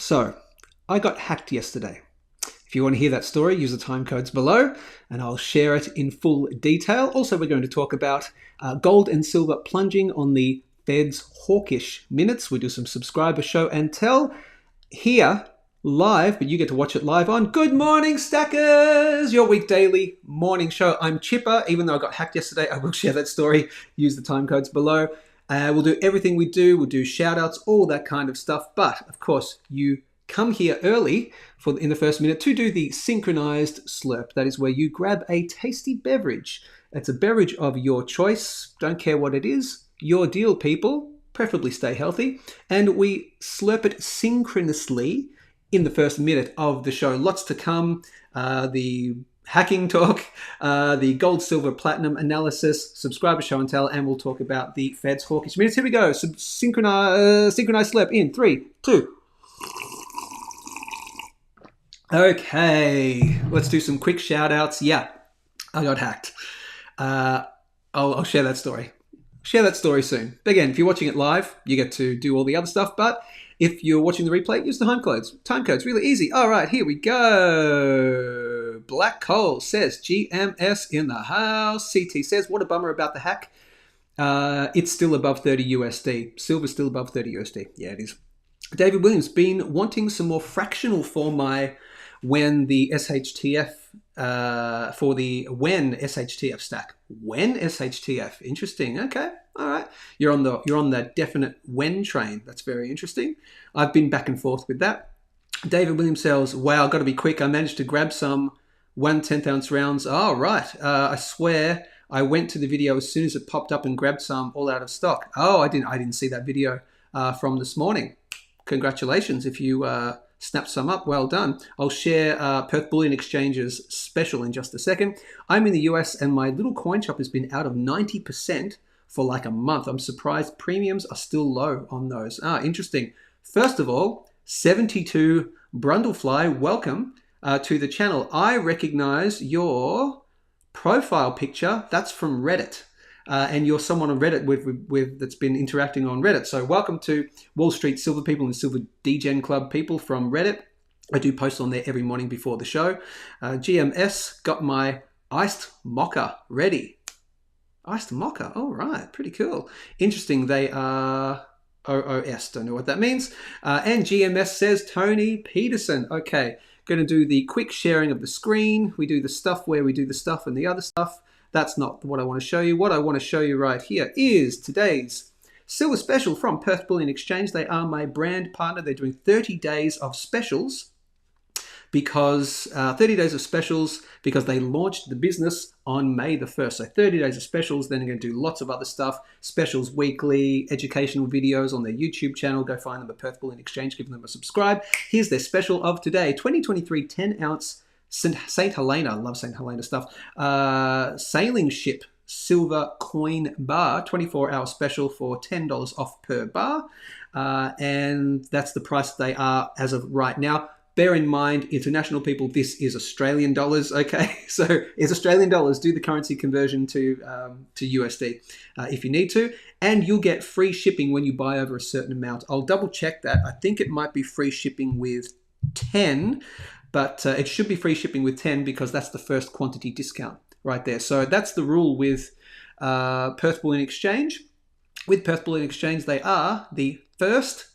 So, I got hacked yesterday. If you want to hear that story, use the time codes below and I'll share it in full detail. Also, we're going to talk about gold and silver plunging on the Fed's hawkish minutes. We do some subscriber show and tell here live, but you get to watch it live on Good Morning Stackers, your week daily morning show. I'm Chipper. Even though I got hacked yesterday, I will share that story. Use the time codes below. We'll do everything we do. We'll do shout outs, all that kind of stuff. But of course, you come here early in the first minute to do the synchronized slurp. That is where you grab a tasty beverage. It's a beverage of your choice. Don't care what it is. Your deal, people. Preferably stay healthy. And we slurp it synchronously in the first minute of the show. Lots to come. The hacking talk, the gold, silver, platinum analysis, subscriber show and tell, and we'll talk about the Fed's hawkish minutes. Here we go. Synchronized slurp in 3, 2. Okay, let's do some quick shout outs. Yeah, I got hacked. I'll share that story. Share that story soon. But again, if you're watching it live, you get to do all the other stuff. But if you're watching the replay, use the time codes. Time codes, really easy. All right, here we go. Black Coal says, GMS in the house. CT says, what a bummer about the hack. It's still above 30 USD. Silver's still above 30 USD. Yeah, it is. David Williams, been wanting some more fractional for my when the SHTF for the when SHTF stack. When SHTF, interesting. Okay, all right. You're on that definite when train. That's very interesting. I've been back and forth with that. David Williams says, "Wow, got to be quick. I managed to grab some 1 10th-ounce rounds. Oh, right. I swear I went to the video as soon as it popped up and grabbed some, all out of stock. Oh, I didn't see that video from this morning. Congratulations if you snapped some up. Well done. I'll share Perth Bullion Exchange's special in just a second. I'm in the US and my little coin shop has been out of 90% for like a month. I'm surprised premiums are still low on those. Interesting. First of all, 72 Brundlefly, welcome to the channel. I recognize your profile picture. That's from Reddit. And you're someone on Reddit that's been interacting on Reddit. So welcome to Wall Street Silver people and Silver Degen Club people from Reddit. I do post on there every morning before the show. GMS got my iced mocha ready. Iced mocha, all right, pretty cool. Interesting, they are OOS, don't know what that means. And GMS says Tony Peterson. Okay, going to do the quick sharing of the screen. We do the stuff where we do the stuff and the other stuff. That's not what I want to show you. What I want to show you right here is today's Silver Special from Perth Bullion Exchange. They are my brand partner. They're doing 30 days of specials because they launched the business on May the 1st. So 30 days of specials. Then they're going to do lots of other stuff. Specials weekly, educational videos on their YouTube channel. Go find them at Perth Bullion Exchange. Give them a subscribe. Here's their special of today. 2023 10-ounce St. Helena, love St. Helena stuff, sailing ship silver coin bar, 24-hour special for $10 off per bar. And that's the price they are as of right now. Bear in mind, international people, this is Australian dollars, okay? So it's Australian dollars. Do the currency conversion to USD if you need to. And you'll get free shipping when you buy over a certain amount. I'll double check that. I think it might be free shipping with 10, but it should be free shipping with 10 because that's the first quantity discount right there. So that's the rule with Perth Bullion Exchange. With Perth Bullion Exchange, they are the first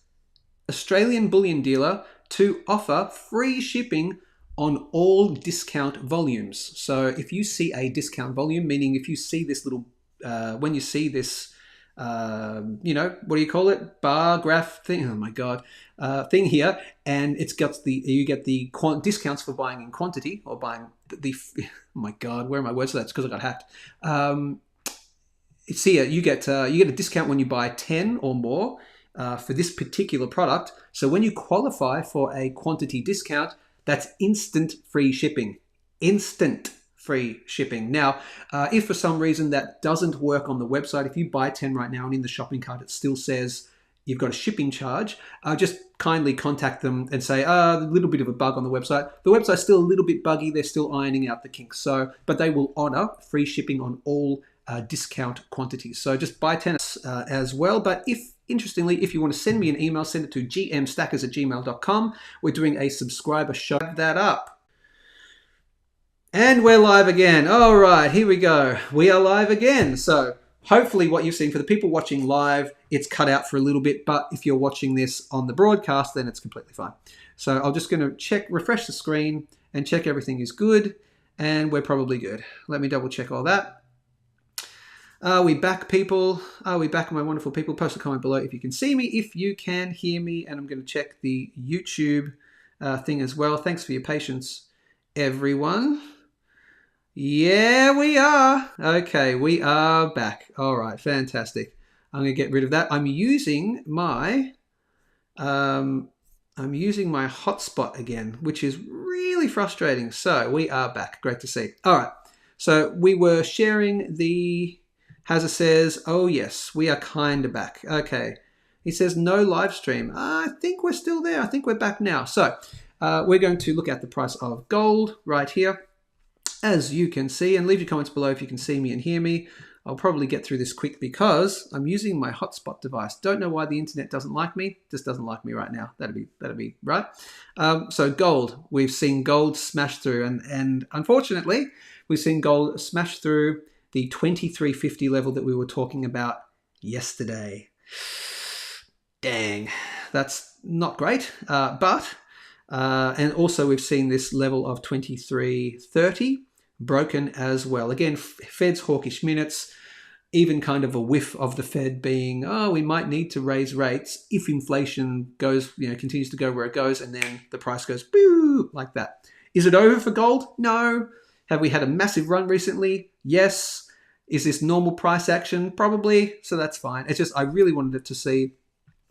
Australian bullion dealer to offer free shipping on all discount volumes. So if you see a discount volume, meaning if you see this little, when you see this, what do you call it? Bar graph thing. Oh my God, thing here, and it's got you get the discounts for buying in quantity or buying oh my God, where are my words for that? It's because I got hacked. It's here. You get a discount when you buy 10 or more for this particular product. So when you qualify for a quantity discount, that's instant free shipping. Instant free shipping. Now, if for some reason that doesn't work on the website, if you buy 10 right now and in the shopping cart it still says you've got a shipping charge, just kindly contact them and say, a little bit of a bug on the website. The website's still a little bit buggy. They're still ironing out the kinks. So, but they will honor free shipping on all discount quantities. So just buy 10 as well. But interestingly, if you want to send me an email, send it to gmstackers@gmail.com. We're doing a subscriber show. That up. And we're live again. All right, here we go. We are live again. So hopefully what you've seen, for the people watching live, it's cut out for a little bit. But if you're watching this on the broadcast, then it's completely fine. So I'm just going to refresh the screen and check everything is good. And we're probably good. Let me double check all that. Are we back, people? Are we back, my wonderful people? Post a comment below if you can see me, if you can hear me. And I'm going to check the YouTube thing as well. Thanks for your patience, everyone. Yeah, we are. Okay, we are back. All right, fantastic. I'm going to get rid of that. I'm using my hotspot again, which is really frustrating. So we are back. Great to see. All right. So we were sharing the... Hazza says, oh yes, we are kind of back. Okay. He says no live stream. I think we're still there. I think we're back now. So we're going to look at the price of gold right here, as you can see, and leave your comments below if you can see me and hear me. I'll probably get through this quick because I'm using my hotspot device. Don't know why the internet doesn't like me. Just doesn't like me right now. That'd be right. So gold, we've seen gold smash through, and unfortunately, we've seen gold smash through the 2350 level that we were talking about yesterday. Dang, that's not great. And also we've seen this level of 2330 broken as well. Again, Fed's hawkish minutes, even kind of a whiff of the Fed being, oh, we might need to raise rates if inflation goes, continues to go where it goes, and then the price goes boo like that. Is it over for gold? No. Have we had a massive run recently? Yes. Is this normal price action? Probably. So that's fine. It's just I really wanted it to see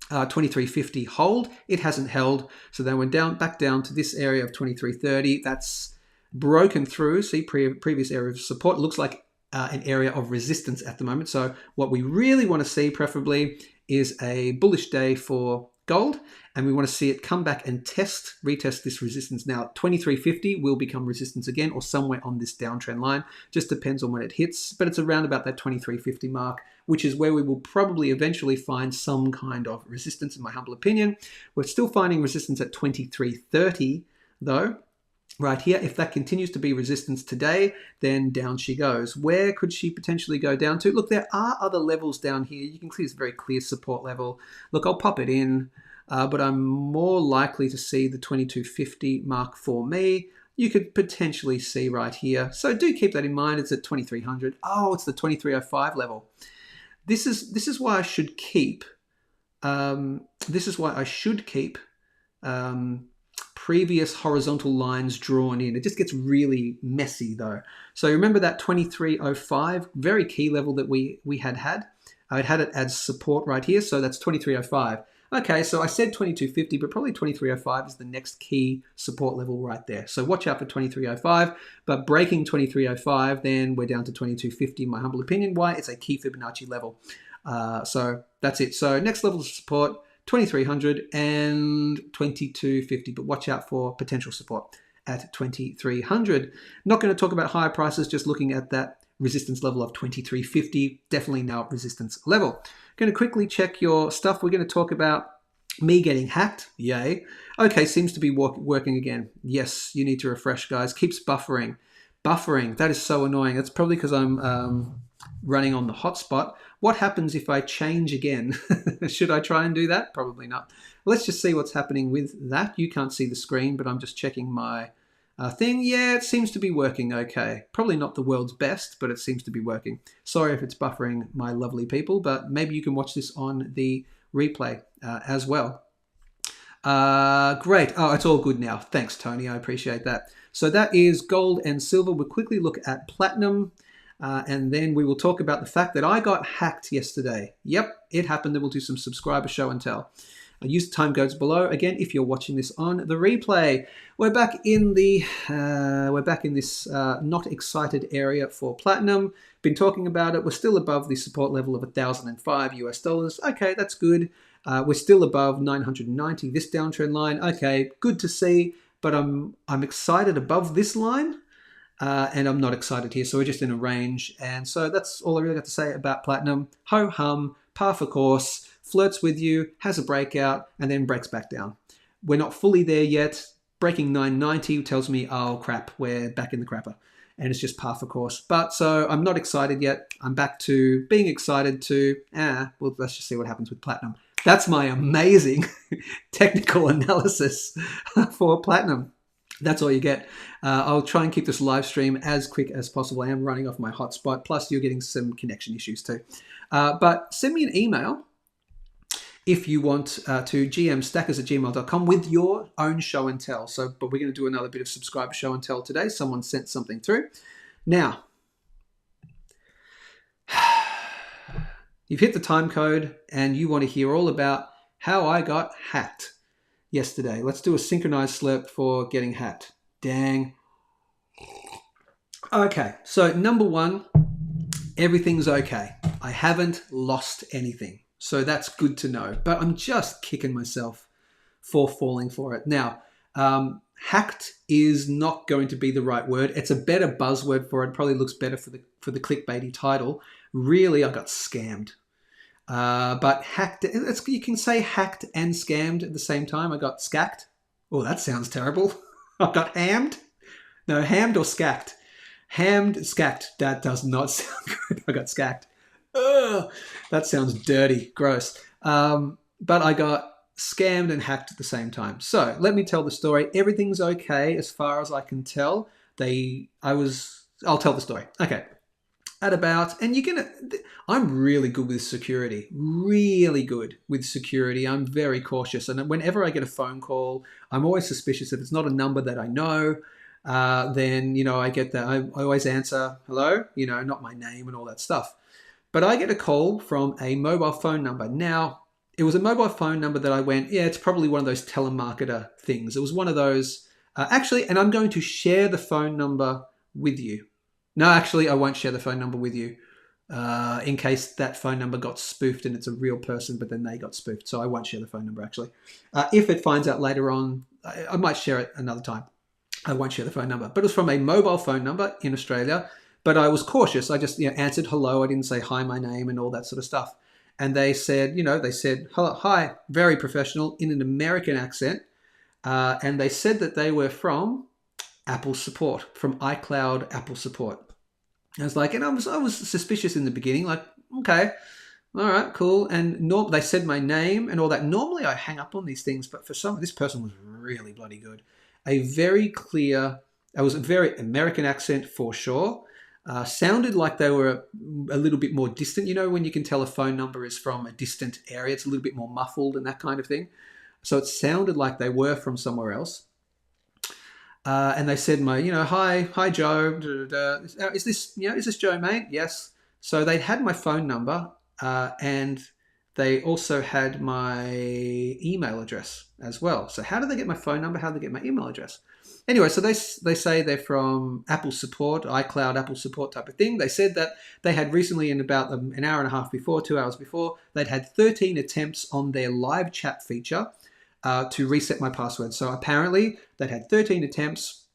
2350 hold. It hasn't held. So then we're back down to this area of 2330. That's broken through. See, previous area of support. It looks like an area of resistance at the moment. So what we really want to see, preferably, is a bullish day for gold, and we want to see it come back and retest this resistance. Now 2350 will become resistance again, or somewhere on this downtrend line. Just depends on when it hits, but it's around about that 2350 mark, which is where we will probably eventually find some kind of resistance, in my humble opinion. We're still finding resistance at 2330 though. Right here, if that continues to be resistance today, then down she goes. Where could she potentially go down to? Look, there are other levels down here. You can see this very clear support level. Look, I'll pop it in, but I'm more likely to see the 2250 mark for me. You could potentially see right here. So do keep that in mind. It's at 2300. Oh, it's the 2305 level. This is why I should keep. Previous horizontal lines drawn in. It just gets really messy though. So remember that 2305, very key level that we had. I'd had it as support right here, so that's 2305. Okay, so I said 2250, but probably 2305 is the next key support level right there. So watch out for 2305, but breaking 2305, then we're down to 2250 in my humble opinion. Why? It's a key Fibonacci level. So that's it. So next level of support, 2300 and 2250, but watch out for potential support at 2300. Not going to talk about higher prices, just looking at that resistance level of 2350, definitely now at resistance level. Going to quickly check your stuff. We're going to talk about me getting hacked. Yay. Okay, seems to be working again. Yes, you need to refresh, guys. Keeps buffering. That is so annoying. That's probably because I'm running on the hotspot. What happens if I change again? Should I try and do that? Probably not. Let's just see what's happening with that. You can't see the screen, but I'm just checking my thing. Yeah, it seems to be working okay. Probably not the world's best, but it seems to be working. Sorry if it's buffering, my lovely people, but maybe you can watch this on the replay as well. Great. Oh, it's all good now. Thanks, Tony. I appreciate that. So that is gold and silver. We'll quickly look at platinum. And then we will talk about the fact that I got hacked yesterday. Yep, it happened. Then we'll do some subscriber show and tell. Use the time codes below. Again, if you're watching this on the replay, we're back in this not excited area for platinum. Been talking about it. We're still above the support level of 1,005 US dollars. Okay, that's good. We're still above 990. This downtrend line. Okay, good to see. But I'm excited above this line. and I'm not excited here. So we're just in a range. And so that's all I really got to say about Platinum. Ho-hum, par for course, flirts with you, has a breakout, and then breaks back down. We're not fully there yet. Breaking 990 tells me, oh crap, we're back in the crapper. And it's just par for course. But so I'm not excited yet. I'm back to being excited to, well, let's just see what happens with Platinum. That's my amazing technical analysis for Platinum. That's all you get. I'll try and keep this live stream as quick as possible. I am running off my hotspot. Plus, you're getting some connection issues too. But send me an email if you want to gmstackers@gmail.com with your own show and tell. But we're going to do another bit of subscriber show and tell today. Someone sent something through. Now, you've hit the time code and you want to hear all about how I got hacked yesterday. Let's do a synchronized slurp for getting hacked. Dang. Okay, so number one, everything's okay. I haven't lost anything. So that's good to know. But I'm just kicking myself for falling for it. Now, hacked is not going to be the right word. It's a better buzzword for it. Probably looks better for the clickbaity title. Really, I got scammed. But hacked, you can say hacked and scammed at the same time. I got skacked. Oh, that sounds terrible. I got hammed. No, hammed or skacked. Hammed, skacked. That does not sound good. I got skacked. Ugh, that sounds dirty, gross. But I got scammed and hacked at the same time. So let me tell the story. Everything's okay as far as I can tell. I'll tell the story. Okay. I'm really good with security. Really good with security. I'm very cautious. And whenever I get a phone call, I'm always suspicious. If it's not a number that I know, then, I get that. I always answer, hello, not my name and all that stuff. But I get a call from a mobile phone number. Now, it was a mobile phone number that I went, it's probably one of those telemarketer things. It was one of those, and I'm going to share the phone number with you. No, actually, I won't share the phone number with you in case that phone number got spoofed and it's a real person, but then they got spoofed. So I won't share the phone number, actually. If it finds out later on, I might share it another time. I won't share the phone number. But it was from a mobile phone number in Australia. But I was cautious. I just answered hello. I didn't say hi, my name, and all that sort of stuff. And they said, hello, hi, very professional in an American accent. And they said that they were from Apple support, from iCloud Apple support. I was like, and I was suspicious in the beginning, like, okay, all right, cool. And they said my name and all that. Normally I hang up on these things, but this person was really bloody good. A very American accent for sure. Sounded like they were a little bit more distant. When you can tell a phone number is from a distant area, it's a little bit more muffled and that kind of thing. So it sounded like they were from somewhere else. And they said, hi Joe. Is this Joe, mate? Yes. So they had my phone number, and they also had my email address as well. So how did they get my phone number? How did they get my email address? Anyway, so they say they're from Apple support, iCloud Apple support type of thing. They said that they had recently, in about an hour and a half before, 2 hours before, they'd had 13 attempts on their live chat feature to reset my password. So apparently they'd had 13 attempts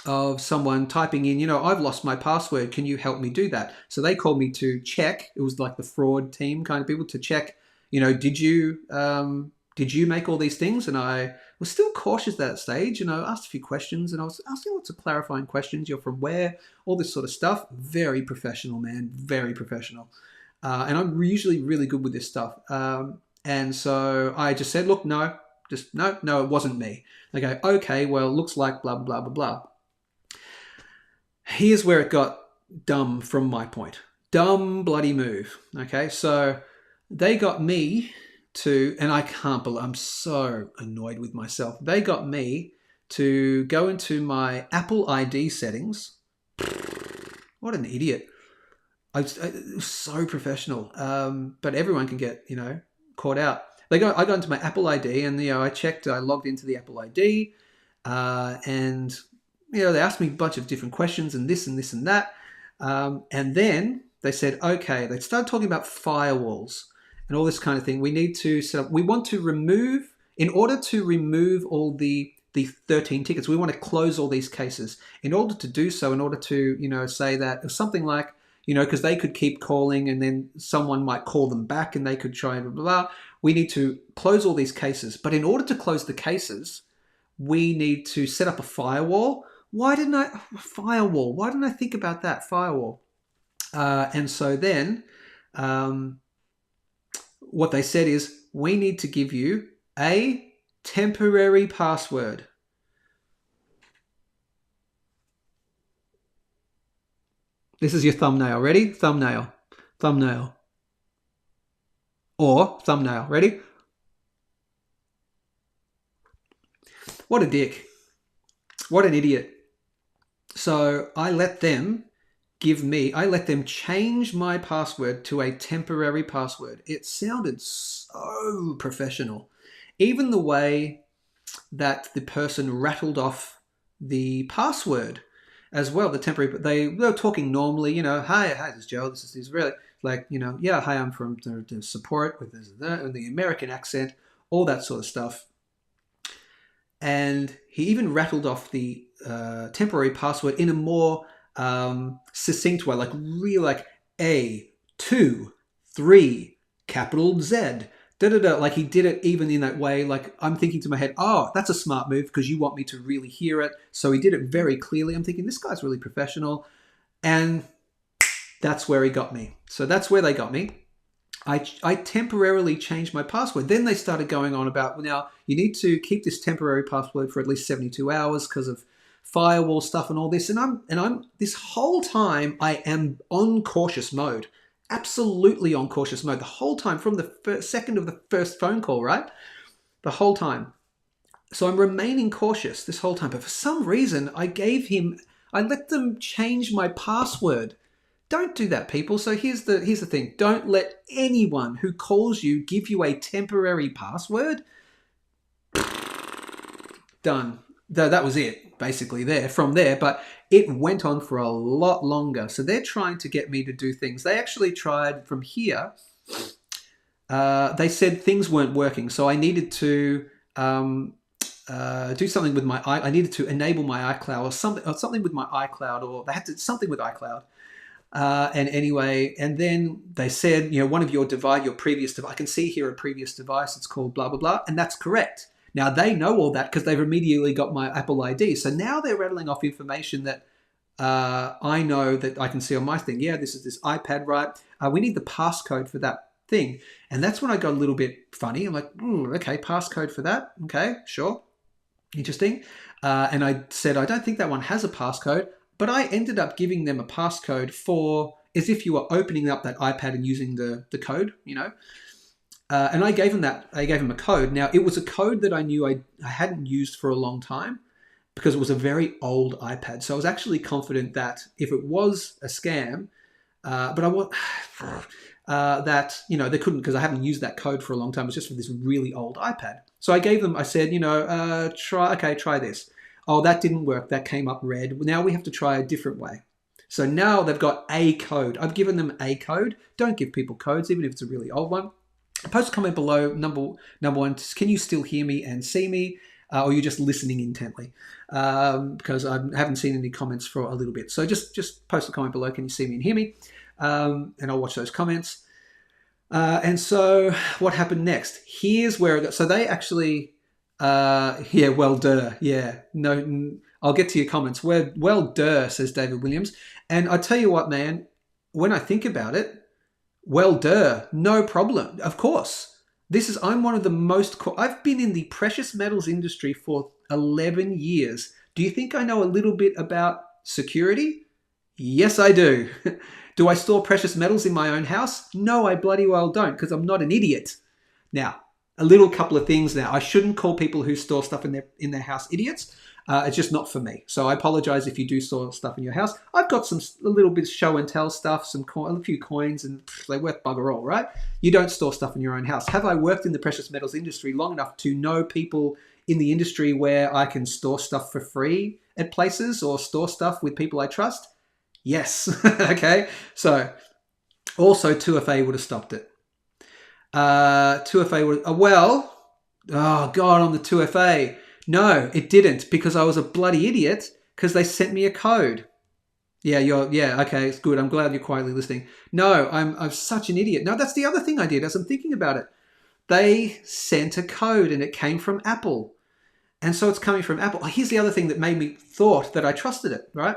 of someone typing in, I've lost my password. Can you help me do that? So they called me to check. It was like the fraud team kind of people to check, did you make all these things? And I was still cautious at that stage, and I asked a few questions, and I was asking lots of clarifying questions. You're from where? All this sort of stuff. Very professional, man. Very professional. And I'm usually really good with this stuff. And so I just said, look, no, it wasn't me. They go, okay, well, looks like blah, blah, blah, blah. Here's where it got dumb from my point. Dumb bloody move. Okay, so they got me to, and I can't believe, I'm so annoyed with myself. They got me to go into my Apple ID settings. What an idiot. I was so professional. But everyone can get, caught out. I got into my Apple ID and, I checked, I logged into the Apple ID and, they asked me a bunch of different questions and this and this and that. And then they said, okay, they started talking about firewalls and all this kind of thing. We need to set up, we want to remove, in order to remove all the the 13 tickets. We want to close all these cases. In order to do so, in order to, say that something like, because they could keep calling and then someone might call them back and they could try and blah, blah, blah. We need to close all these cases. But in order to close the cases, we need to set up a firewall. Why didn't I think about that? Firewall. And so then what they said is, we need to give you a temporary password. This is your thumbnail. Ready? Thumbnail. Thumbnail. Or thumbnail. Ready? What a dick. What an idiot. So I let them change my password to a temporary password. It sounded so professional. Even the way that the person rattled off the password as well, the temporary, they were talking normally, hi, this is Joe, this is really like, yeah, hi, I'm from the support with this, and the American accent, all that sort of stuff. And he even rattled off the temporary password in a more succinct way, like real, like A, 2, 3, capital Z, like he did it even in that way. Like I'm thinking to my head, oh, that's a smart move because you want me to really hear it. So he did it very clearly. I'm thinking this guy's really professional, and that's where he got me. So that's where they got me. I temporarily changed my password. Then they started going on about, well, now you need to keep this temporary password for at least 72 hours because of firewall stuff and all this. And I'm this whole time I am on cautious mode. Absolutely on cautious mode the whole time from the second of the first phone call, right? The whole time. So I'm remaining cautious this whole time. But for some reason, I let them change my password. Don't do that, people. So here's the thing. Don't let anyone who calls you give you a temporary password. Done. That was it, basically, from there. But it went on for a lot longer. So they're trying to get me to do things. They actually tried from here. They said things weren't working. So I needed to do something with I needed to enable my iCloud or something with my iCloud, or they had to something with iCloud. And anyway, and then they said, one of your previous device, I can see here a previous device, it's called blah, blah, blah. And that's correct. Now they know all that because they've immediately got my Apple ID. So now they're rattling off information that I know that I can see on my thing. Yeah, this is this iPad, right? We need the passcode for that thing. And that's when I got a little bit funny. I'm like, okay, passcode for that. Okay, sure. Interesting. And I said, I don't think that one has a passcode. But I ended up giving them a passcode for as if you were opening up that iPad and using the code, and I gave them that. I gave them a code. Now, it was a code that I knew I hadn't used for a long time because it was a very old iPad. So I was actually confident that if it was a scam, but I want that, they couldn't because I haven't used that code for a long time. It was just for this really old iPad. So I gave them, I said, try this. Oh, that didn't work. That came up red. Now we have to try a different way. So now they've got a code. I've given them a code. Don't give people codes, even if it's a really old one. Post a comment below. Number one, can you still hear me and see me? Or are you just listening intently? Because I haven't seen any comments for a little bit. So just post a comment below. Can you see me and hear me? And I'll watch those comments. And so what happened next? Here's where it got. So they actually... well, duh. Yeah, no, I'll get to your comments. Well, duh, says David Williams. And I tell you what, man, when I think about it, well, duh, no problem. Of course. I'm one of the most, I've been in the precious metals industry for 11 years. Do you think I know a little bit about security? Yes, I do. Do I store precious metals in my own house? No, I bloody well don't, because I'm not an idiot. Now, a couple of things now. I shouldn't call people who store stuff in their house idiots. It's just not for me. So I apologize if you do store stuff in your house. I've got a little bit of show and tell stuff, a few coins, and they're worth bugger all, right? You don't store stuff in your own house. Have I worked in the precious metals industry long enough to know people in the industry where I can store stuff for free at places or store stuff with people I trust? Yes. Okay. So also 2FA would have stopped it. 2FA would, oh God, on the 2FA. No, it didn't, because I was a bloody idiot, because they sent me a code. Yeah, okay, it's good. I'm glad you're quietly listening. No, I'm such an idiot. No, that's the other thing I did as I'm thinking about it. They sent a code and it came from Apple. And so it's coming from Apple. Oh, here's the other thing that made me thought that I trusted it, right?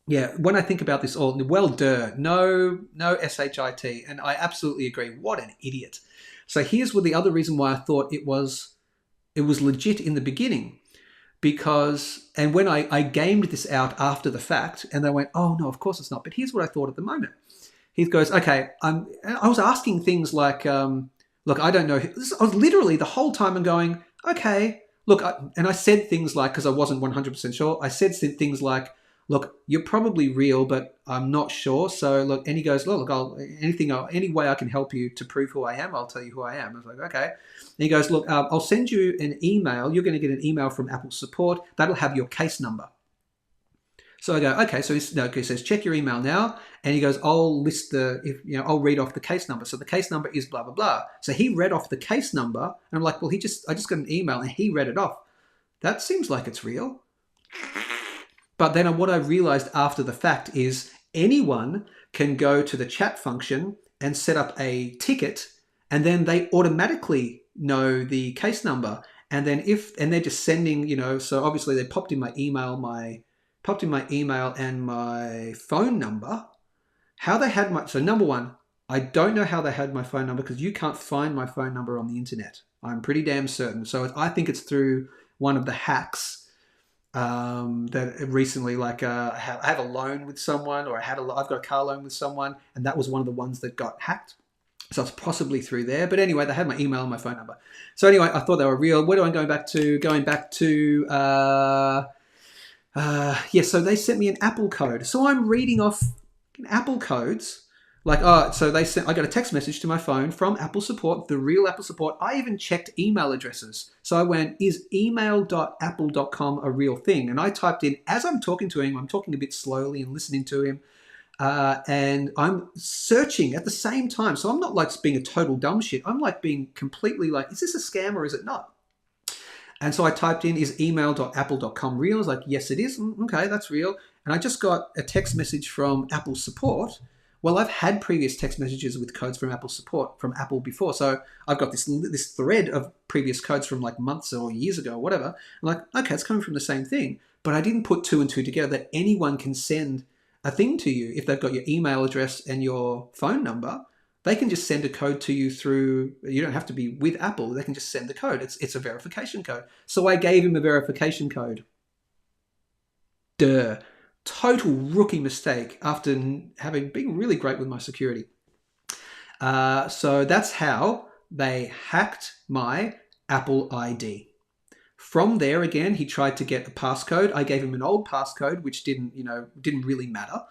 Yeah, when I think about this all, well, no SHIT. And I absolutely agree. What an idiot. So here's the other reason why I thought it was legit in the beginning. Because, and when I gamed this out after the fact, and they went, oh, no, of course it's not. But here's what I thought at the moment. He goes, okay, I was asking things like, look, I don't know. I was literally the whole time and going, okay, look, and I said things like, because I wasn't 100% sure, I said things like, look, you're probably real, but I'm not sure. So look, and he goes, look, any way I can help you to prove who I am, I'll tell you who I am. I was like, okay. And he goes, look, I'll send you an email. You're going to get an email from Apple support. That'll have your case number. So I go, okay. So he says, check your email now. And he goes, I'll I'll read off the case number. So the case number is blah, blah, blah. So he read off the case number. And I'm like, well, I just got an email and he read it off. That seems like it's real. But then what I realized after the fact is anyone can go to the chat function and set up a ticket, and then they automatically know the case number. And then they're just sending, so obviously they popped in my email and my phone number. How they had so number one, I don't know how they had my phone number, because you can't find my phone number on the internet. I'm pretty damn certain. So I think it's through one of the hacks that recently, like I have a loan with someone, or I've got a car loan with someone, and that was one of the ones that got hacked. So it's possibly through there. But anyway, they had my email and my phone number. So anyway, I thought they were real. Where do I go back to? So they sent me an Apple code. So I'm reading off Apple codes. Like, so I got a text message to my phone from Apple support, the real Apple support. I even checked email addresses. So I went, is email.apple.com a real thing? And I typed in, as I'm talking to him, I'm talking a bit slowly and listening to him. And I'm searching at the same time. So I'm not like being a total dumb shit. I'm like being completely like, is this a scam or is it not? And so I typed in, is email.apple.com real? I was like, yes, it is. Okay, that's real. And I just got a text message from Apple support. Well, I've had previous text messages with codes from Apple support from Apple before. So I've got this thread of previous codes from like months or years ago or whatever. I'm like, okay, it's coming from the same thing. But I didn't put two and two together that anyone can send a thing to you. If they've got your email address and your phone number, they can just send a code to you through, you don't have to be with Apple. They can just send the code. It's a verification code. So I gave him a verification code. Duh. Total rookie mistake after having been really great with my security. So that's how they hacked my Apple ID. From there, again, he tried to get a passcode. I gave him an old passcode, which didn't really matter.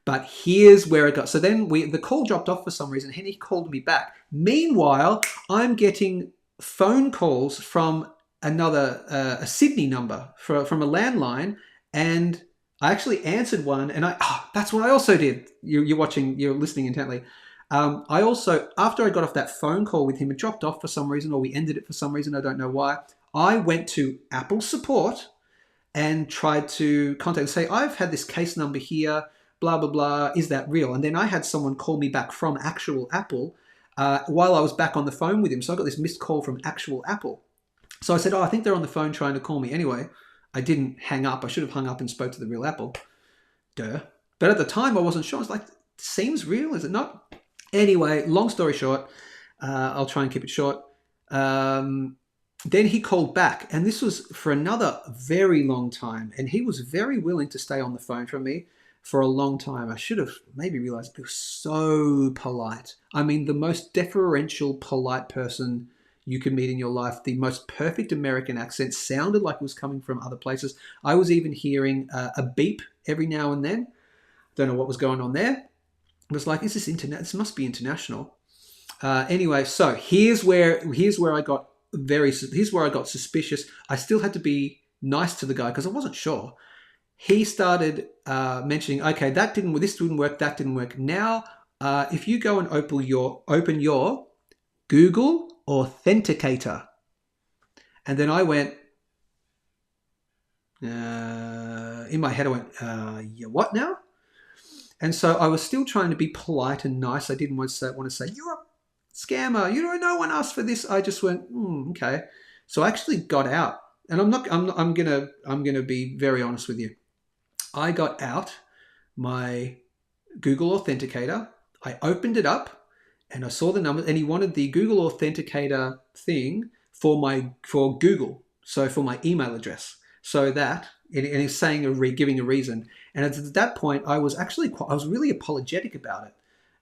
But here's where it got. So then the call dropped off for some reason, and he called me back. Meanwhile, I'm getting phone calls from a Sydney number from a landline, and I actually answered one, and that's what I also did. You're listening intently. I also, after I got off that phone call with him, it dropped off for some reason, or we ended it for some reason, I don't know why. I went to Apple support and tried to contact and say, I've had this case number here, blah, blah, blah, is that real? And then I had someone call me back from actual Apple while I was back on the phone with him. So I got this missed call from actual Apple. So I said, I think they're on the phone trying to call me. Anyway, I didn't hang up. I should have hung up and spoke to the real Apple. Duh. But at the time, I wasn't sure. I was like, seems real, is it not? Anyway, long story short, I'll try and keep it short. Then he called back, and this was for another very long time. And he was very willing to stay on the phone for me for a long time. I should have maybe realized he was so polite. I mean, the most deferential, polite person you can meet in your life. The most perfect American accent, sounded like it was coming from other places. I was even hearing a beep every now and then. Don't know what was going on there. It was like, is this internet? This must be international. Anyway, so here's where I got suspicious. I still had to be nice to the guy because I wasn't sure. He started mentioning, okay, this didn't work, that didn't work. Now, if you go and open your Google Authenticator. And then I went, In my head, I went, yeah, what now? And so I was still trying to be polite and nice. I didn't want to say, you're a scammer. You know, no one asked for this. I just went, okay. So I actually got out, and I'm gonna be very honest with you. I got out my Google Authenticator. I opened it up, and I saw the numbers, and he wanted the Google Authenticator thing for Google, so for my email address, so that, and he's saying giving a reason. And at that point, I was really apologetic about it,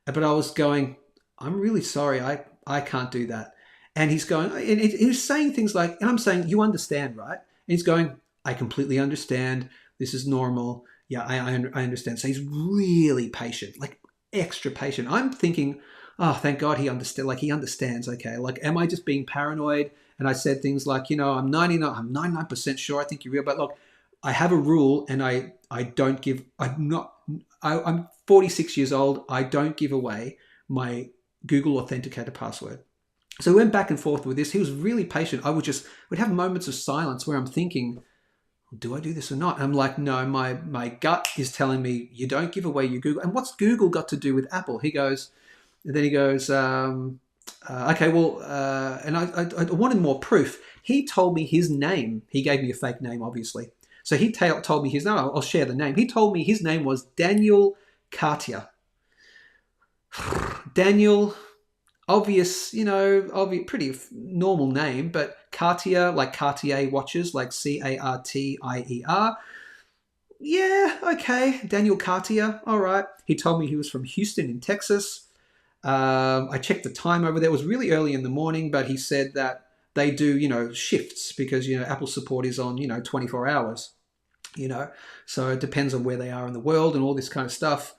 but I was going, I'm really sorry, I can't do that. And he's going, and he was saying things like, and I'm saying, you understand, right? And he's going, I completely understand. This is normal. Yeah, I understand. So he's really patient, like extra patient. I'm thinking, oh, thank God he understands. Okay, like, am I just being paranoid? And I said things like, I'm 99% sure I think you're real, but look, I have a rule, and I'm 46 years old. I don't give away my Google Authenticator password. So we went back and forth with this. He was really patient. Would have moments of silence where I'm thinking, do I do this or not? I'm like, no, my gut is telling me you don't give away your Google. And what's Google got to do with Apple? He goes, okay, well, and I wanted more proof. He told me his name. He gave me a fake name, obviously. So he told me his name. I'll share the name. He told me his name was Daniel Cartier. Daniel, obvious, pretty normal name, but Cartier, like Cartier watches, like Cartier. Yeah, okay, Daniel Cartier, all right. He told me he was from Houston in Texas. I checked the time over there. It was really early in the morning, but he said that they do, shifts because, Apple support is on, 24 hours, so it depends on where they are in the world and all this kind of stuff.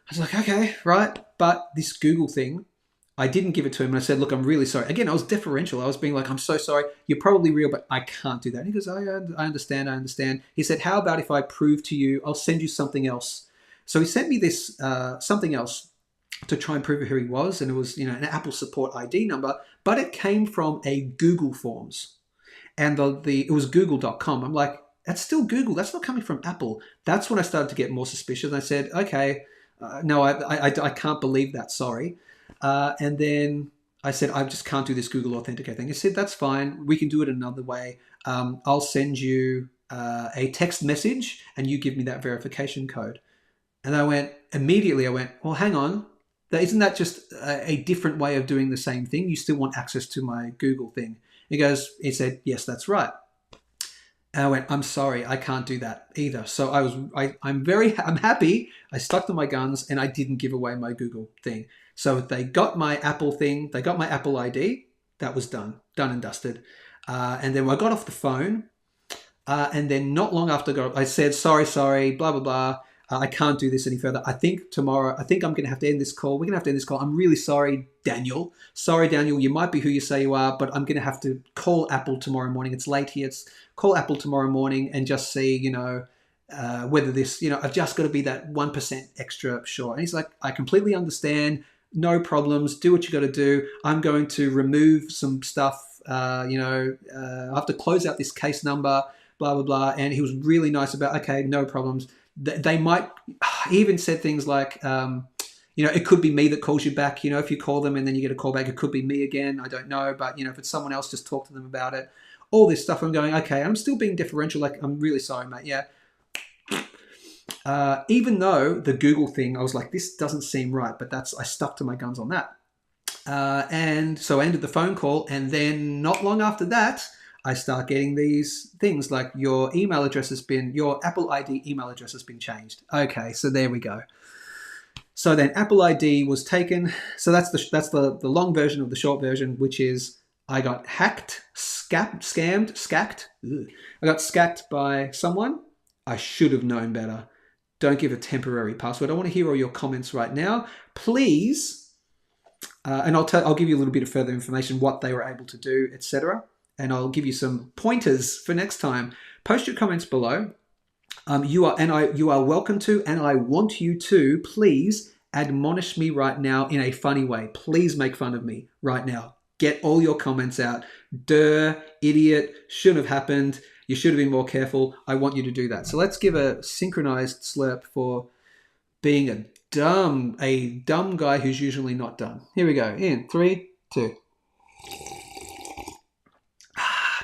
I was like, okay, right. But this Google thing, I didn't give it to him, and I said, look, I'm really sorry. Again, I was deferential. I was being like, I'm so sorry. You're probably real, but I can't do that. And he goes, I understand. He said, how about if I prove to you, I'll send you something else. So he sent me this something else to try and prove who he was, and it was, an Apple support ID number, but it came from a Google Forms, and it was google.com. I'm like, that's still Google. That's not coming from Apple. That's when I started to get more suspicious. I said, okay, no, I can't believe that. Sorry. And then I said, I just can't do this Google Authenticator thing. He said, that's fine. We can do it another way. I'll send you a text message, and you give me that verification code. And I went, well, hang on. Isn't that just a different way of doing the same thing? You still want access to my Google thing. He said, yes, that's right. And I went, I'm sorry, I can't do that either. So I'm happy. I stuck to my guns, and I didn't give away my Google thing. So they got my Apple thing. They got my Apple ID. That was done and dusted. And then I got off the phone. And then not long after I said, sorry, blah, blah, blah. I can't do this any further. I think I'm going to have to end this call. We're going to have to end this call. I'm really sorry, Daniel. Sorry, Daniel. You might be who you say you are, but I'm going to have to call Apple tomorrow morning. It's late here. Call Apple tomorrow morning and just see, whether this, I've just got to be that 1% extra sure. And he's like, I completely understand. No problems. Do what you got to do. I'm going to remove some stuff. I have to close out this case number, blah, blah, blah. And he was really nice about, okay, no problems. They might, he even said things like, it could be me that calls you back. If you call them and then you get a call back, it could be me again. I don't know. But, if it's someone else, just talk to them about it. All this stuff. I'm going, okay, I'm still being deferential. Like, I'm really sorry, mate. Yeah. Even though the Google thing, I was like, this doesn't seem right. But I stuck to my guns on that. And so I ended the phone call. And then not long after that, I start getting these things like your Apple ID email address has been changed. Okay, so there we go. So then Apple ID was taken. So that's the long version of the short version, which is I got hacked, skacked. I got skacked by someone. I should have known better. Don't give a temporary password. I want to hear all your comments right now, please. And I'll give you a little bit of further information, what they were able to do, etc. And I'll give you some pointers for next time. Post your comments below. You are welcome to, and I want you to, please admonish me right now in a funny way. Please make fun of me right now. Get all your comments out. Duh, idiot, shouldn't have happened. You should have been more careful. I want you to do that. So let's give a synchronized slurp for being a dumb guy who's usually not dumb. Here we go. In 3, 2.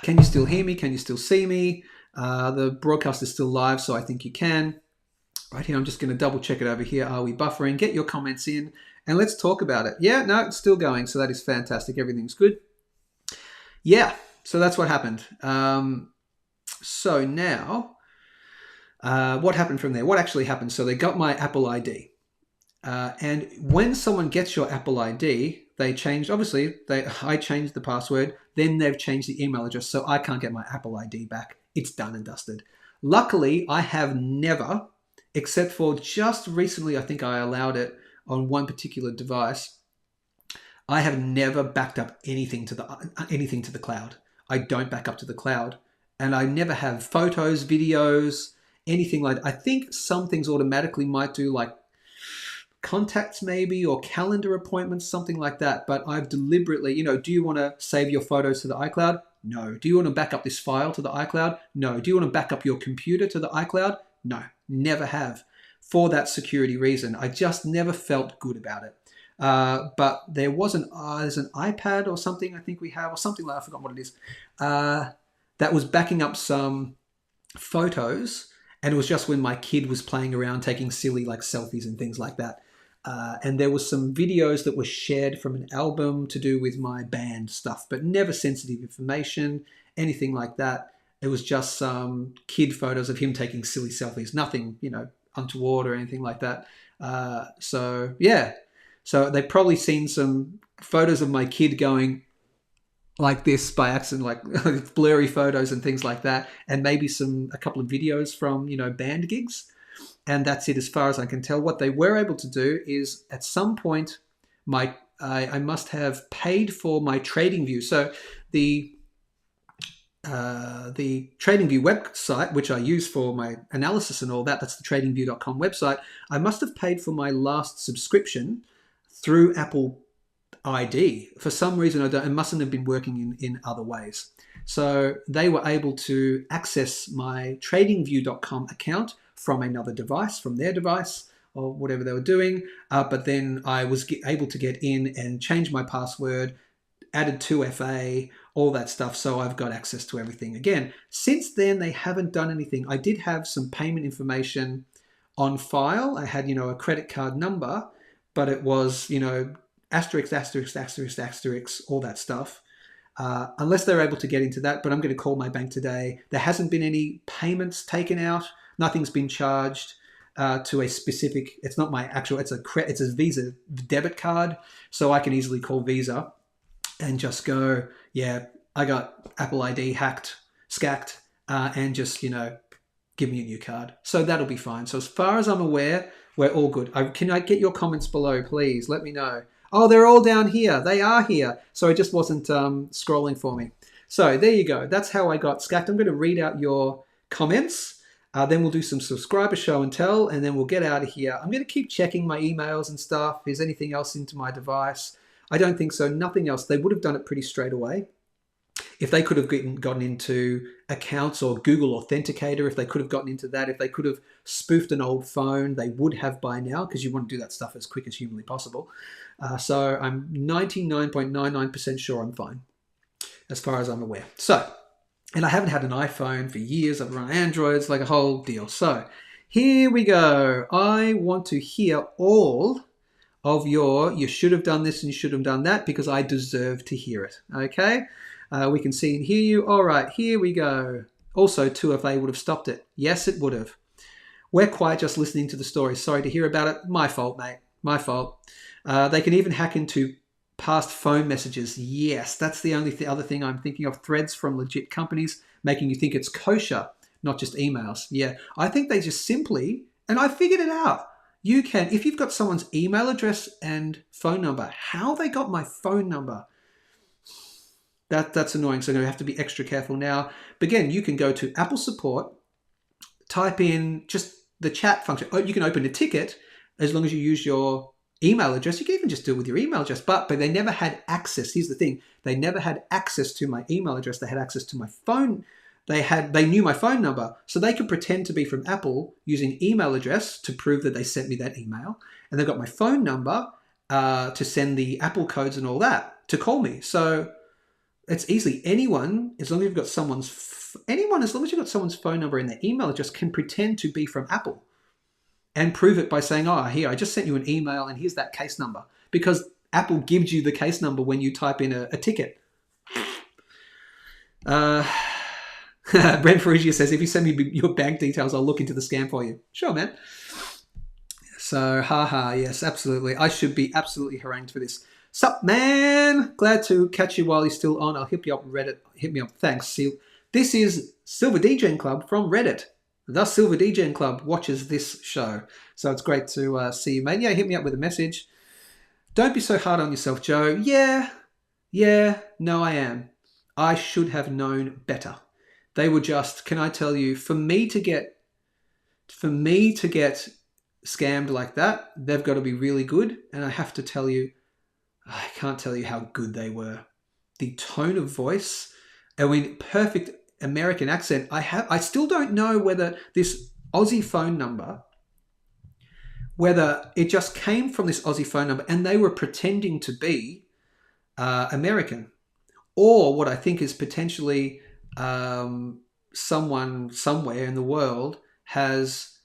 Can you still hear me? Can you still see me? The broadcast is still live, so I think you can. Right here, I'm just going to double check it over here. Are we buffering? Get your comments in and let's talk about it. Yeah, no, it's still going, so that is fantastic. Everything's good. Yeah, so that's what happened. So now, what happened from there? What actually happened? So they got my Apple ID. And when someone gets your Apple ID, they changed, obviously, I changed the password, then they've changed the email address, so I can't get my Apple ID back. It's done and dusted. Luckily, I have never, except for just recently, I think I allowed it on one particular device, I have never backed up anything to the cloud. I don't back up to the cloud. And I never have photos, videos, anything like that. I think some things automatically might do, like contacts maybe, or calendar appointments, something like that. But I've deliberately, do you want to save your photos to the iCloud? No. Do you want to back up this file to the iCloud? No. Do you want to back up your computer to the iCloud? No. Never have. For that security reason. I just never felt good about it. But there was there's an iPad or something I think we have, or something like, I forgot what it is, that was backing up some photos, and it was just when my kid was playing around taking silly like selfies and things like that. And there was some videos that were shared from an album to do with my band stuff, but never sensitive information, anything like that. It was just some kid photos of him taking silly selfies, nothing, untoward or anything like that. So yeah. So they've probably seen some photos of my kid going like this by accident, like blurry photos and things like that, and maybe a couple of videos from, band gigs. And that's it as far as I can tell. What they were able to do is at some point, I must have paid for my TradingView. So the TradingView website, which I use for my analysis and all that, that's the tradingview.com website. I must have paid for my last subscription through Apple ID. For some reason, it mustn't have been working in other ways. So they were able to access my tradingview.com account from another device, from their device, or whatever they were doing. But then I was able to get in and change my password, added 2FA, all that stuff. So I've got access to everything again. Since then, they haven't done anything. I did have some payment information on file. I had, a credit card number, but it was, asterisk, asterisk, asterisk, asterisk, all that stuff. Unless they're able to get into that, but I'm going to call my bank today. There hasn't been any payments taken out. Nothing's been charged to a specific, it's not my actual, it's a Visa debit card. So I can easily call Visa and just go, yeah, I got Apple ID hacked, scacked, and just, give me a new card. So that'll be fine. So as far as I'm aware, we're all good. Can I get your comments below, please? Let me know. Oh, they're all down here. They are here. So it just wasn't scrolling for me. So there you go. That's how I got scacked. I'm going to read out your comments. Then we'll do some subscriber show and tell, and then we'll get out of here. I'm going to keep checking my emails and stuff. Is anything else into my device? I don't think so. Nothing else. They would have done it pretty straight away. If they could have gotten into accounts or Google Authenticator, if they could have gotten into that, if they could have spoofed an old phone, they would have by now, because you want to do that stuff as quick as humanly possible. So I'm 99.99% sure I'm fine, as far as I'm aware. So, and I haven't had an iPhone for years. I've run Androids, like a whole deal. So here we go. I want to hear all of you should have done this and you should have done that, because I deserve to hear it. Okay? We can see and hear you. All right, here we go. Also, 2FA would have stopped it. Yes, it would have. We're quiet just listening to the story. Sorry to hear about it. My fault, mate. My fault. They can even hack into past phone messages. Yes, that's the only other thing I'm thinking of. Threads from legit companies making you think it's kosher, not just emails. Yeah, I think they just simply, and I figured it out. You can, if you've got someone's email address and phone number, how they got my phone number, that's annoying. So I'm going to have to be extra careful now. But again, you can go to Apple support, type in just the chat function. Oh, you can open a ticket as long as you use your email address. You can even just do it with your email address, but they never had access. Here's the thing. They never had access to my email address. They had access to my phone. They knew my phone number, so they could pretend to be from Apple using email address to prove that they sent me that email. And they got my phone number to send the Apple codes and all that to call me. So it's easily anyone, as long as you've got someone's phone number and their email address, can pretend to be from Apple and prove it by saying, oh, here, I just sent you an email and here's that case number. Because Apple gives you the case number when you type in a ticket. Brent Ferrugia says, if you send me your bank details, I'll look into the scam for you. Sure, man. So, haha, yes, absolutely. I should be absolutely harangued for this. Sup, man? Glad to catch you while you're still on. I'll hit you up Reddit. Hit me up. Thanks, Seal. This is Silver DJing Club from Reddit. The Silver DJing Club watches this show. So it's great to see you, mate. Yeah, hit me up with a message. Don't be so hard on yourself, Joe. Yeah, no, I am. I should have known better. They were just, can I tell you, for me to get scammed like that, they've got to be really good. And I have to tell you, I can't tell you how good they were. The tone of voice, perfect American accent. I still don't know whether this Aussie phone number, whether it just came from this Aussie phone number and they were pretending to be American, or what I think is potentially someone somewhere in the world has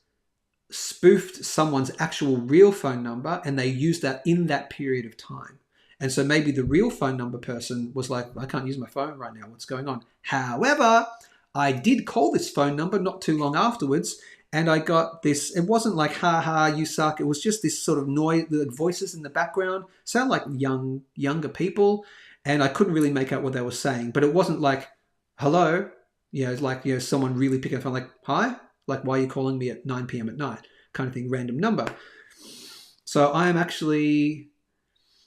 spoofed someone's actual real phone number and they used that in that period of time. And so maybe the real phone number person was like, I can't use my phone right now. What's going on? However, I did call this phone number not too long afterwards and I got this. It wasn't like, ha ha, you suck. It was just this sort of noise, the voices in the background sound like younger people. And I couldn't really make out what they were saying, but it wasn't like, hello. It's like, someone really picking up the phone like, hi? Like, why are you calling me at 9 p.m. at night? Kind of thing, random number. So I am actually,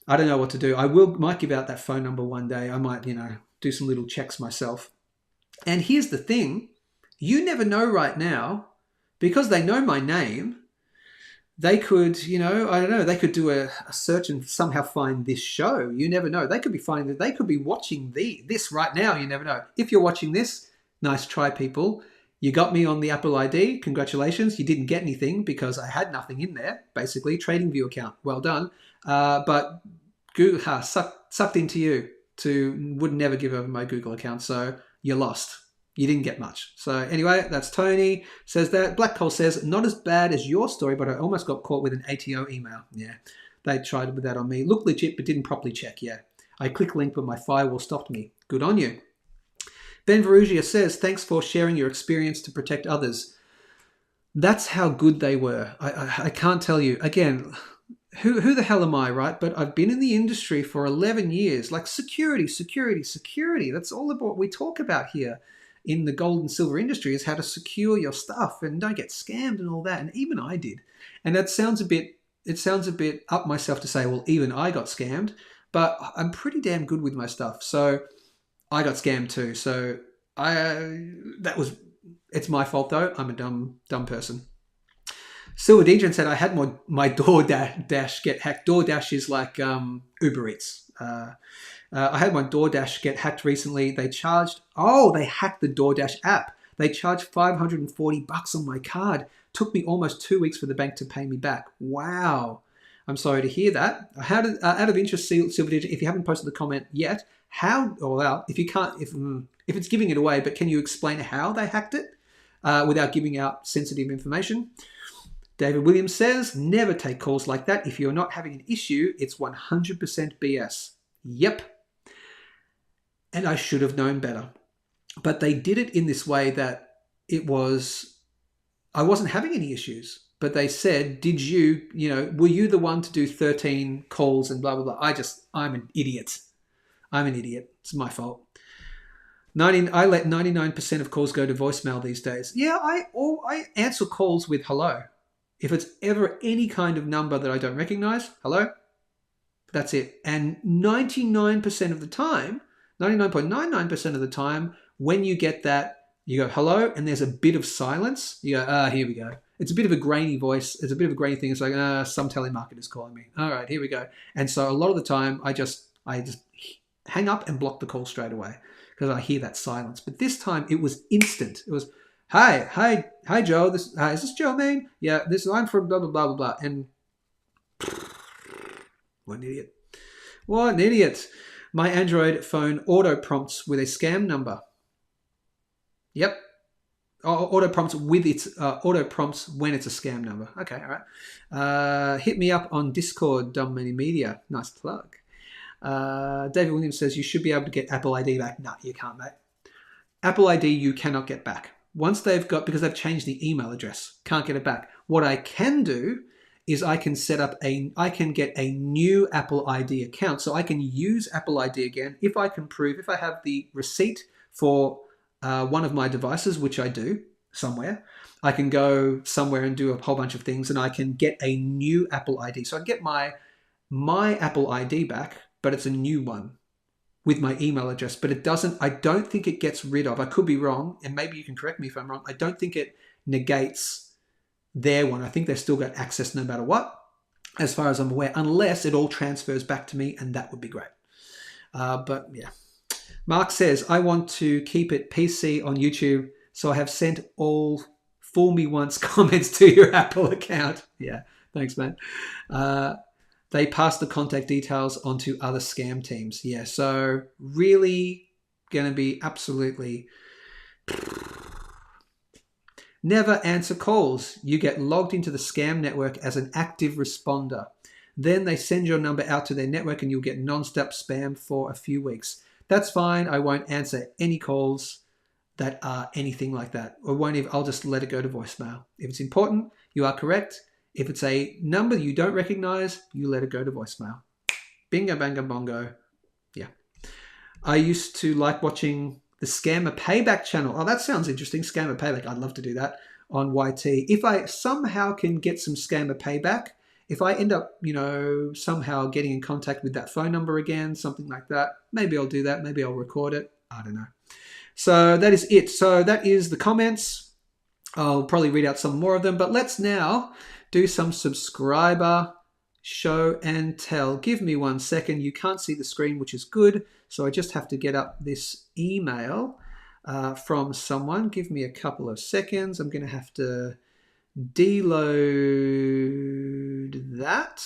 I don't know what to do. Might give out that phone number one day. I might, do some little checks myself. And here's the thing. You never know right now, because they know my name, they could, I don't know, they could do a search and somehow find this show. You never know. They could be watching this right now. You never know. If you're watching this, nice try, people. You got me on the Apple ID. Congratulations. You didn't get anything because I had nothing in there, basically. TradingView account. Well done. But Google sucked into you would never give over my Google account. So you lost. You didn't get much. So anyway, that's Tony. Says that. Black Coal says, not as bad as your story, but I almost got caught with an ATO email. Yeah, they tried with that on me. Looked legit, but didn't properly check. Yeah, I clicked link, but my firewall stopped me. Good on you. Ben Verugia says, thanks for sharing your experience to protect others. That's how good they were. I can't tell you. Again, who the hell am I, right? But I've been in the industry for 11 years. Like security. That's all about what we talk about here in the gold and silver industry, is how to secure your stuff and don't get scammed and all that. And even I did. And it sounds a bit up myself to say, well, even I got scammed, but I'm pretty damn good with my stuff. So I got scammed too. So it's my fault though. I'm a dumb person. Silver Dejan said, I had my DoorDash get hacked. DoorDash is like Uber Eats. I had my DoorDash get hacked recently. They hacked the DoorDash app. They charged $540 on my card. Took me almost 2 weeks for the bank to pay me back. Wow. I'm sorry to hear that. Out of interest, Silver Digit, if you haven't posted the comment yet, if it's giving it away, but can you explain how they hacked it without giving out sensitive information? David Williams says, never take calls like that. If you're not having an issue, it's 100% BS. Yep. And I should have known better. But they did it in this way that I wasn't having any issues. But they said, were you the one to do 13 calls and blah, blah, blah. I'm an idiot. It's my fault. I let 99% of calls go to voicemail these days. Yeah, I answer calls with hello. If it's ever any kind of number that I don't recognize, hello, that's it. And 99% of the time, 99.99% of the time, when you get that, you go, hello, and there's a bit of silence. You go, here we go. It's a bit of a grainy voice. It's a bit of a grainy thing. It's like, some telemarketer's calling me. All right, here we go. And so a lot of the time, I just hang up and block the call straight away because I hear that silence. But this time, it was instant. It was, hi, Joe. Is this Joe, man? Yeah, I'm from blah blah blah blah blah. And what an idiot! What an idiot! My Android phone auto prompts with a scam number. Yep. Auto prompts when it's a scam number. Okay, all right. Hit me up on Discord, Dumb Many Media. Nice plug. David Williams says you should be able to get Apple ID back. No, you can't, mate. Apple ID you cannot get back. Once because they've changed the email address, can't get it back. What I can do is I can get a new Apple ID account. So I can use Apple ID again if I have the receipt for one of my devices, which I do somewhere. I can go somewhere and do a whole bunch of things, and I can get a new Apple ID. So I get my Apple ID back, but it's a new one with my email address. But I don't think it gets rid of, I could be wrong, and maybe you can correct me if I'm wrong, I don't think it negates their one. I think they've still got access no matter what, as far as I'm aware, unless it all transfers back to me, and that would be great. But yeah. Mark says, I want to keep it PC on YouTube, so I have sent all fool me once comments to your Apple account. Yeah, thanks, man. They pass the contact details on to other scam teams. Yeah, so really going to be absolutely... Never answer calls. You get logged into the scam network as an active responder. Then they send your number out to their network and you'll get non-stop spam for a few weeks. That's fine. I won't answer any calls that are anything like that. I'll just let it go to voicemail. If it's important, you are correct. If it's a number you don't recognize, you let it go to voicemail. Bingo, bango, bongo. Yeah. I used to like watching the Scammer Payback channel. Oh, that sounds interesting. Scammer Payback. I'd love to do that on YT. If I somehow can get some Scammer Payback, if I end up, somehow getting in contact with that phone number again, something like that, maybe I'll do that. Maybe I'll record it. I don't know. So that is it. So that is the comments. I'll probably read out some more of them, but let's now do some subscriber show and tell. Give me 1 second. You can't see the screen, which is good. So I just have to get up this email from someone. Give me a couple of seconds. I'm going to have to deload that.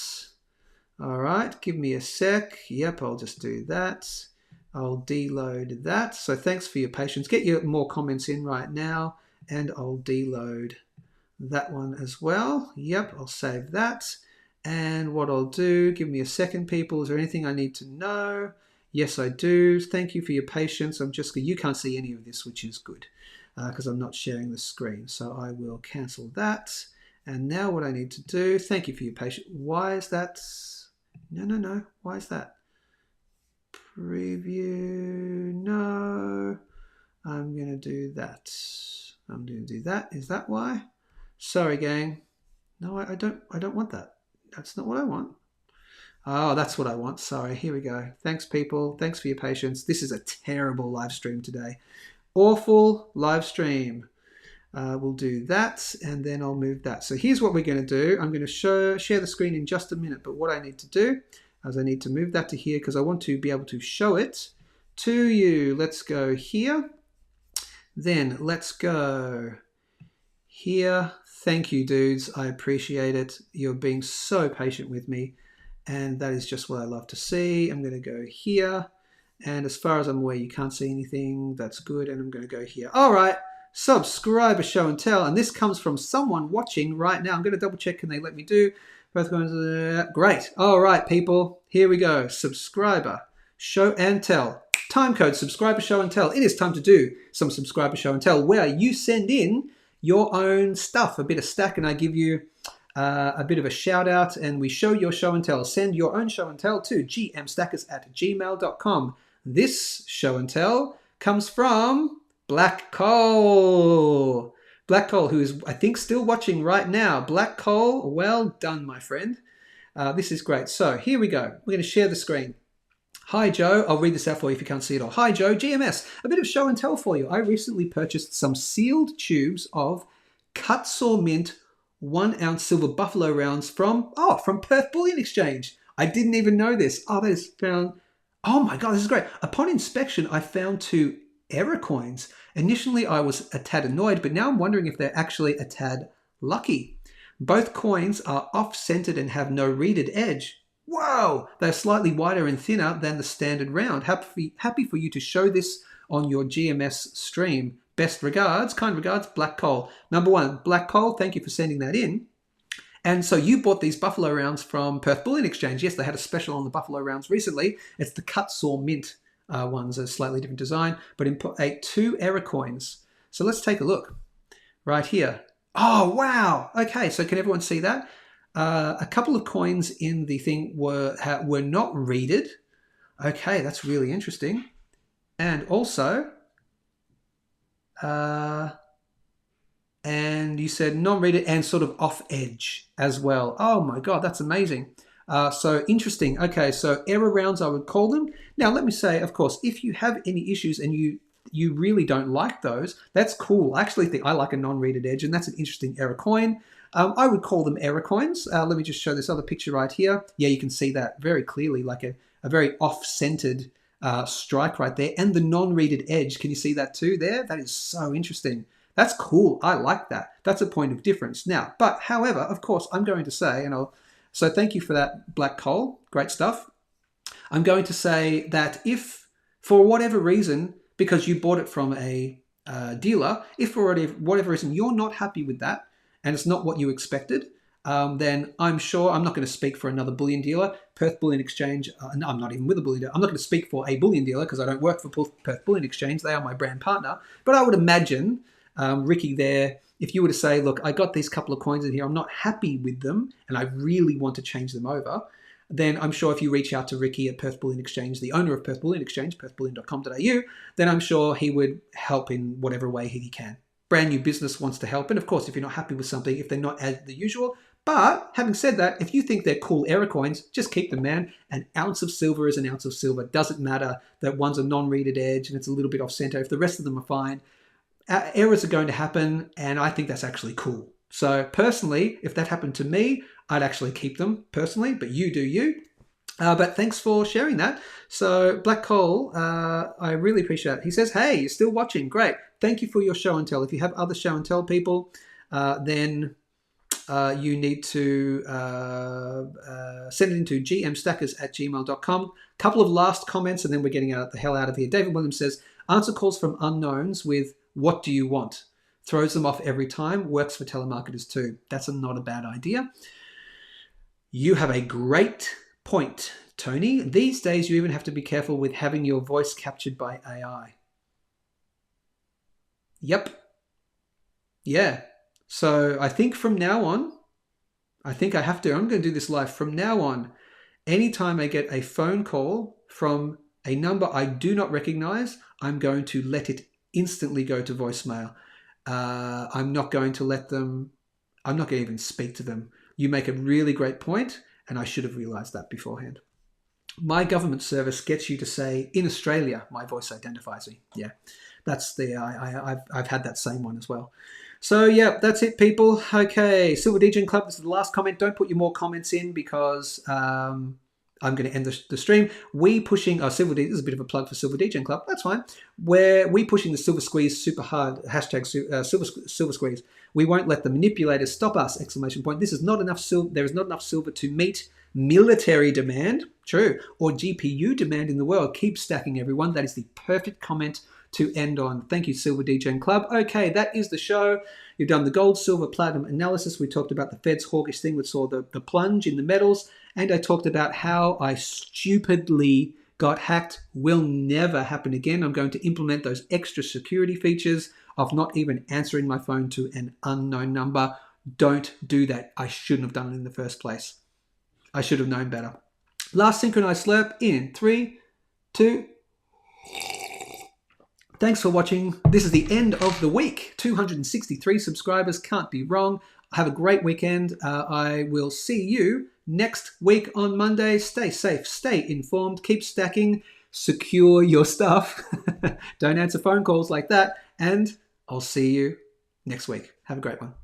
All right, give me a sec. Yep, I'll just do that. I'll deload that. So thanks for your patience. Get your more comments in right now, and I'll deload that one as well. Yep, I'll save that. And what I'll do, give me a second, people. Is there anything I need to know? Yes, I do. Thank you for your patience. You can't see any of this, which is good because I'm not sharing the screen. So I will cancel that. And now what I need to do, thank you for your patience. Why is that? No. Why is that? Preview. No. I'm going to do that. I'm going to do that. Is that why? Sorry, gang. No, I don't want that. That's not what I want. Oh, that's what I want. Sorry. Here we go. Thanks, people. Thanks for your patience. This is a terrible live stream today. Awful live stream. We'll do that, and then I'll move that. So here's what we're going to do. I'm going to share the screen in just a minute, but what I need to do is I need to move that to here because I want to be able to show it to you. Let's go here. Then let's go here. Thank you, dudes. I appreciate it. You're being so patient with me, and that is just what I love to see. I'm going to go here, and as far as I'm aware, you can't see anything. That's good, and I'm going to go here. All right. Subscriber show and tell, and this comes from someone watching right now. I'm going to double check. Can they let me do both? Great. All right, people, here we go. Subscriber show and tell. Time code subscriber show and tell. It is time to do some subscriber show and tell where you send in your own stuff, a bit of stack, and I give you a bit of a shout out, and we show your show and tell. Send your own show and tell to gmstackers@gmail.com. This show and tell comes from Black Cole. Black Cole, who is, I think, still watching right now. Black Cole, well done, my friend. This is great. So here we go. We're going to share the screen. Hi, Joe. I'll read this out for you if you can't see it all. Hi, Joe. GMS. A bit of show and tell for you. I recently purchased some sealed tubes of cut saw mint 1 ounce silver buffalo rounds from Perth Bullion Exchange. I didn't even know this. Oh, that is found. Oh my God, this is great. Upon inspection, I found 2 error coins. Initially, I was a tad annoyed, but now I'm wondering if they're actually a tad lucky. Both coins are off-centered and have no reeded edge. Whoa! They're slightly wider and thinner than the standard round. Happy for you to show this on your GMS stream. Best regards, kind regards, Black Coal. Number 1, Black Coal, thank you for sending that in. And so you bought these buffalo rounds from Perth Bullion Exchange. Yes, they had a special on the buffalo rounds recently. It's the cut saw mint ones, a slightly different design, but input 2 error coins. So let's take a look right here. Oh, wow. Okay, so can everyone see that? A couple of coins in the thing were not reeded. Okay, that's really interesting. And also, and you said non-reeded and sort of off edge as well. Oh my God, that's amazing. So interesting. Okay, so error rounds, I would call them. Now, let me say, of course, if you have any issues and you really don't like those, that's cool. I actually think I like a non-reeded edge, and that's an interesting error coin. I would call them error coins. Let me just show this other picture right here. Yeah, you can see that very clearly, like a very off-centered strike right there. And the non-reeded edge, can you see that too there? That is so interesting. That's cool. I like that. That's a point of difference. Now, but however, of course, I'm going to say, so thank you for that, Black Coal. Great stuff. I'm going to say that if, for whatever reason, because you bought it from a dealer, if for whatever reason you're not happy with that, and it's not what you expected, then I'm sure, I'm not going to speak for another bullion dealer. Perth Bullion Exchange, no, I'm not even with a bullion dealer. I'm not going to speak for a bullion dealer because I don't work for Perth Bullion Exchange. They are my brand partner. But I would imagine, Ricky there, if you were to say, look, I got these couple of coins in here, I'm not happy with them, and I really want to change them over, then I'm sure if you reach out to Ricky at Perth Bullion Exchange, the owner of Perth Bullion Exchange, perthbullion.com.au, then I'm sure he would help in whatever way he can. Brand new business wants to help. And of course, if you're not happy with something, if they're not as the usual, but having said that, if you think they're cool error coins, just keep them, man. An ounce of silver is an ounce of silver. Doesn't matter that one's a non-reeded edge and it's a little bit off center. If the rest of them are fine, errors are going to happen, and I think that's actually cool. So personally, if that happened to me, I'd actually keep them personally, but you do you. But thanks for sharing that. So Black Coal, I really appreciate it. He says, hey, you're still watching. Great. Thank you for your show and tell. If you have other show and tell people, then you need to send it into gmstackers@gmail.com. Couple of last comments, and then we're getting the hell out of here. David Williams says, answer calls from unknowns with, what do you want? Throws them off every time. Works for telemarketers too. That's not a bad idea. You have a great point, Tony. These days, you even have to be careful with having your voice captured by AI. Yep. Yeah. So I think from now on, I'm going to do this live. From now on, anytime I get a phone call from a number I do not recognize, I'm going to let it instantly go to voicemail. I'm not going to even speak to them. You make a really great point, and I should have realized that beforehand. My government service gets you to say, in Australia, my voice identifies me. Yeah, that's I've had that same one as well. So yeah, that's it, people. Okay, Silver DJ Club, this is the last comment. Don't put your more comments in because I'm going to end the stream. We pushing, Silver DJ, this is a bit of a plug for Silver DJ Club, that's fine. We pushing the Silver Squeeze super hard, hashtag Silver Squeeze. We won't let the manipulators stop us, exclamation point. This is not enough silver, there is not enough silver to meet military demand, true, or GPU demand in the world. Keep stacking, everyone. That is the perfect comment to end on. Thank you, Silver DJ Club. Okay, that is the show. You've done the gold, silver, platinum analysis. We talked about the Fed's hawkish thing. We saw the plunge in the metals. And I talked about how I stupidly got hacked. Will never happen again. I'm going to implement those extra security features of not even answering my phone to an unknown number. Don't do that. I shouldn't have done it in the first place. I should have known better. Last synchronized slurp in 3, 2. Thanks for watching. This is the end of the week. 263 subscribers. Can't be wrong. Have a great weekend. I will see you next week on Monday. Stay safe. Stay informed. Keep stacking. Secure your stuff. Don't answer phone calls like that. And I'll see you next week. Have a great one.